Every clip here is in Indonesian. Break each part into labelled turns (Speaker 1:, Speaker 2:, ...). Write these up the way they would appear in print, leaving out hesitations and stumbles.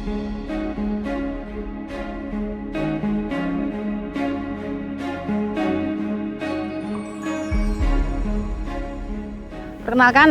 Speaker 1: Perkenalkan,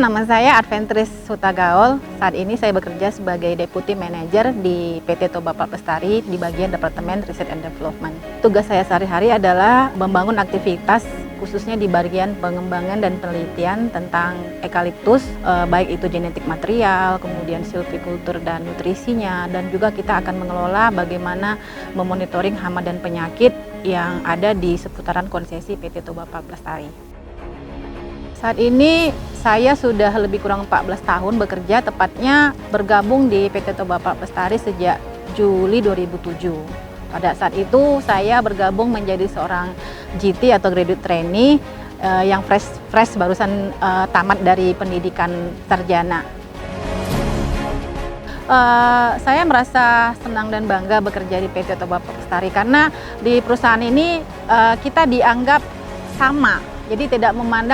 Speaker 1: nama saya Adventris Hutagaol. Saat ini saya bekerja sebagai Deputy Manager di PT Toba Pak Lestari di bagian Departemen Research and Development. Tugas saya sehari-hari adalah membangun aktivitas khususnya di bagian pengembangan dan penelitian tentang eukaliptus, baik itu genetik material, kemudian silvikultur dan nutrisinya, dan juga kita akan mengelola bagaimana memonitoring hama dan penyakit yang ada di seputaran konsesi PT Toba Pak Lestari. Saat ini saya sudah lebih kurang 14 tahun bekerja, tepatnya bergabung di PT Toba Pak Lestari sejak Juli 2007. Pada saat itu saya bergabung menjadi seorang GT atau Graduate Trainee yang fresh barusan tamat dari pendidikan sarjana. Saya merasa senang dan bangga bekerja di PT Toba Pak Lestari karena di perusahaan ini kita dianggap sama. Jadi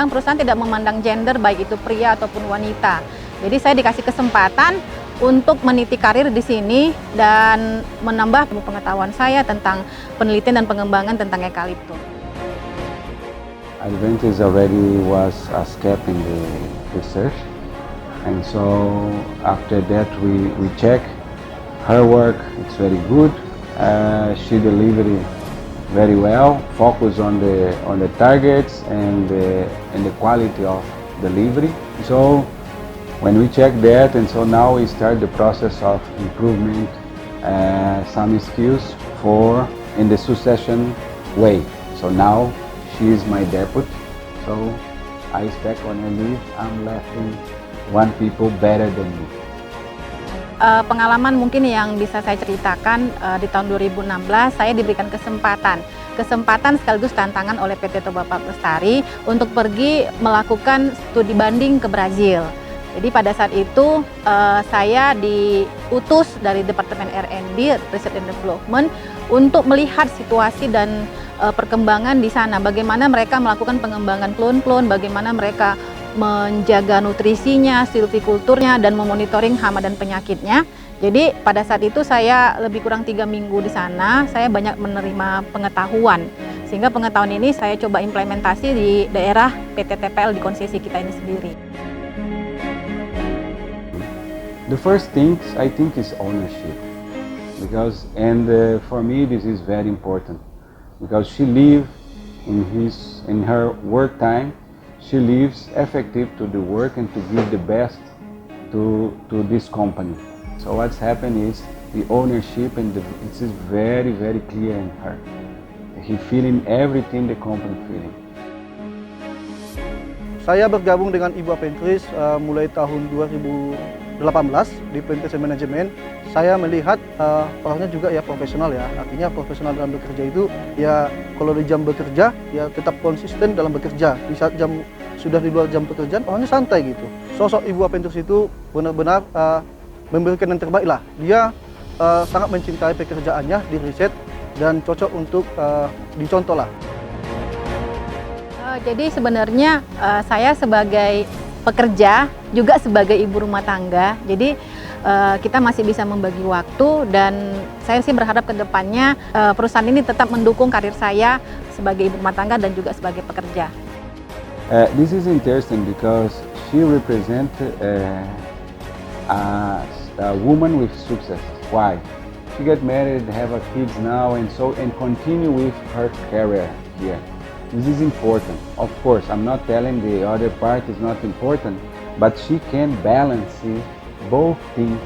Speaker 1: perusahaan tidak memandang gender, baik itu pria ataupun wanita. Jadi saya dikasih kesempatan untuk meniti karir di sini dan menambah pengetahuan saya tentang penelitian dan pengembangan tentang eukaliptus.
Speaker 2: Adventris already was a step in the research, and so after that we check her work. It's very good. She delivered very well, focus on the targets and the quality of delivery. So when we check that, and so now we start the process of improvement, some skills for in the succession way. So now she is my deputy, so I expect on her leave I'm letting one people better than me.
Speaker 1: Pengalaman mungkin yang bisa saya ceritakan di tahun 2016 saya diberikan kesempatan sekaligus tantangan oleh PT Toba Pak Lestari untuk pergi melakukan studi banding ke Brazil. Jadi pada saat itu saya diutus dari Departemen R&D Research and Development untuk melihat situasi dan perkembangan di sana, bagaimana mereka melakukan pengembangan klon-klon, bagaimana mereka menjaga nutrisinya, silvikulturnya, dan memonitoring hama dan penyakitnya. Jadi pada saat itu saya lebih kurang 3 minggu di sana, saya banyak menerima pengetahuan. Sehingga pengetahuan ini saya coba implementasi di daerah PT TPL di konsesi kita ini sendiri.
Speaker 2: The first thing I think is ownership, because for me this is very important, because she live in her work time. She lives effective to the work and to give the best to this company. So what's happened is the ownership, and it is very clear in her. He feeling everything the company feeling.
Speaker 3: Saya bergabung dengan Ibu Adventris mulai tahun 2018 di Plantation Management. Saya melihat orangnya juga ya profesional ya. Artinya profesional dalam bekerja itu ya kalau di jam bekerja ya tetap konsisten dalam bekerja. Di saat sudah di luar jam pekerjaan orangnya santai gitu. Sosok Ibu Adventris itu benar-benar memberikan yang terbaik lah. Dia sangat mencintai pekerjaannya di riset dan cocok untuk dicontoh lah.
Speaker 1: Jadi sebenarnya saya sebagai pekerja juga sebagai ibu rumah tangga. Jadi kita masih bisa membagi waktu, dan saya sih berharap ke depannya perusahaan ini tetap mendukung karir saya sebagai ibu rumah tangga dan juga sebagai pekerja.
Speaker 2: This is interesting because she represents a woman with success. Why? She got married, have a kids now, and continue with her career here. This is important. Of course, I'm not telling the other part is not important, but she can balance both things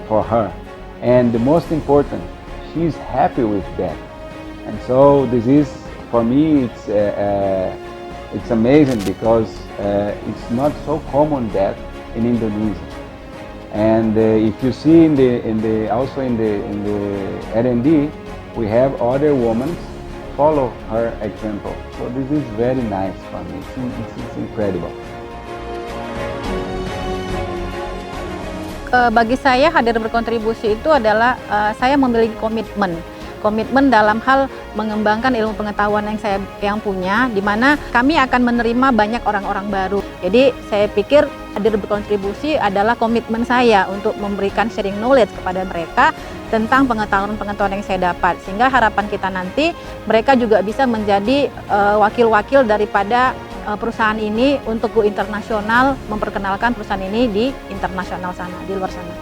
Speaker 2: for her. And the most important, she's happy with that. And so this is, for me, it's amazing because it's not so common that in Indonesia. And if you see also in the R&D, we have other women follow her example. So this is very nice for me. It's incredible.
Speaker 1: Bagi saya hadir berkontribusi itu adalah saya memiliki komitmen. komitmen dalam hal mengembangkan ilmu pengetahuan yang punya, di mana kami akan menerima banyak orang-orang baru. Jadi saya pikir hadir berkontribusi adalah komitmen saya untuk memberikan sharing knowledge kepada mereka tentang pengetahuan-pengetahuan yang saya dapat, sehingga harapan kita nanti mereka juga bisa menjadi wakil-wakil daripada perusahaan ini untuk go internasional, memperkenalkan perusahaan ini di internasional sana, di luar sana.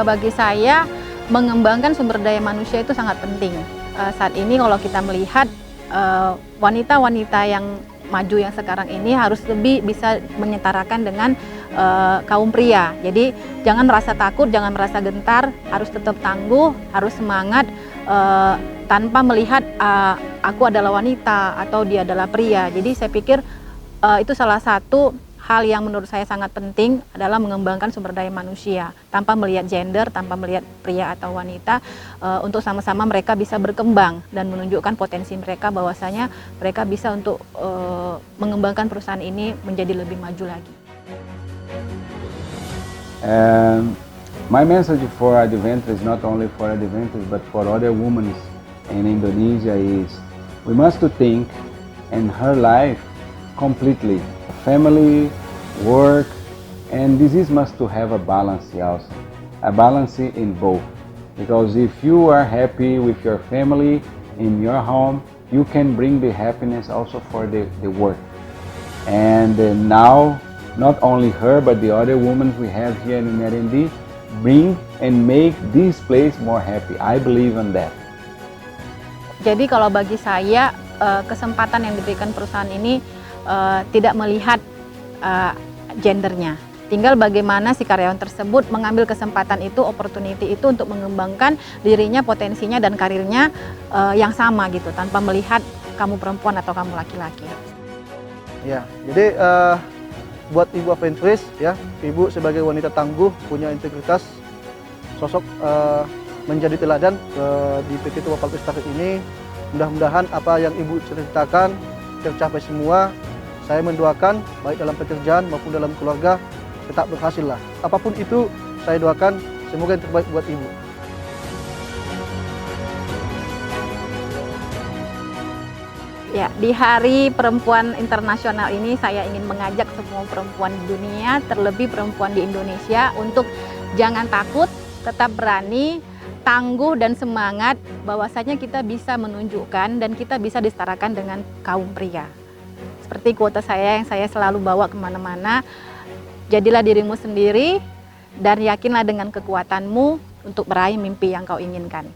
Speaker 1: Bagi saya, mengembangkan sumber daya manusia itu sangat penting. Saat ini kalau kita melihat wanita-wanita yang maju yang sekarang ini harus lebih bisa menyetarakan dengan kaum pria. Jadi jangan merasa takut, jangan merasa gentar, harus tetap tangguh, harus semangat tanpa melihat aku adalah wanita atau dia adalah pria. Jadi saya pikir itu salah satu hal yang menurut saya sangat penting adalah mengembangkan sumber daya manusia tanpa melihat gender, tanpa melihat pria atau wanita, untuk sama-sama mereka bisa berkembang dan menunjukkan potensi mereka bahwasanya mereka bisa untuk mengembangkan perusahaan ini menjadi lebih maju lagi.
Speaker 2: My message for Adventures, not only for Adventures but for other women in Indonesia, is we must to think in her life completely, family, work, and this must to have a balance also, a balance in both, because if you are happy with your family in your home, you can bring the happiness also for the work. And now not only her but the other women we have here in R&D bring and make this place more happy. I believe in that.
Speaker 1: Jadi kalau bagi saya kesempatan yang diberikan perusahaan ini tidak melihat gendernya. Tinggal bagaimana si karyawan tersebut mengambil kesempatan itu, opportunity itu untuk mengembangkan dirinya, potensinya dan karirnya yang sama gitu, tanpa melihat kamu perempuan atau kamu laki-laki.
Speaker 3: Ya, jadi buat Ibu Adventures ya, Ibu sebagai wanita tangguh, punya integritas, sosok menjadi teladan di PT Toba Palat Lestari ini. Mudah-mudahan apa yang Ibu ceritakan tercapai semua. Saya mendoakan baik dalam pekerjaan maupun dalam keluarga tetap berhasil lah. Apapun itu saya doakan semoga yang terbaik buat Ibu.
Speaker 1: Ya, di Hari Perempuan Internasional ini saya ingin mengajak semua perempuan di dunia, terlebih perempuan di Indonesia, untuk jangan takut, tetap berani, tangguh dan semangat bahwasanya kita bisa menunjukkan dan kita bisa disetarakan dengan kaum pria. Seperti kuota saya yang saya selalu bawa kemana-mana, jadilah dirimu sendiri dan yakinlah dengan kekuatanmu untuk meraih mimpi yang kau inginkan.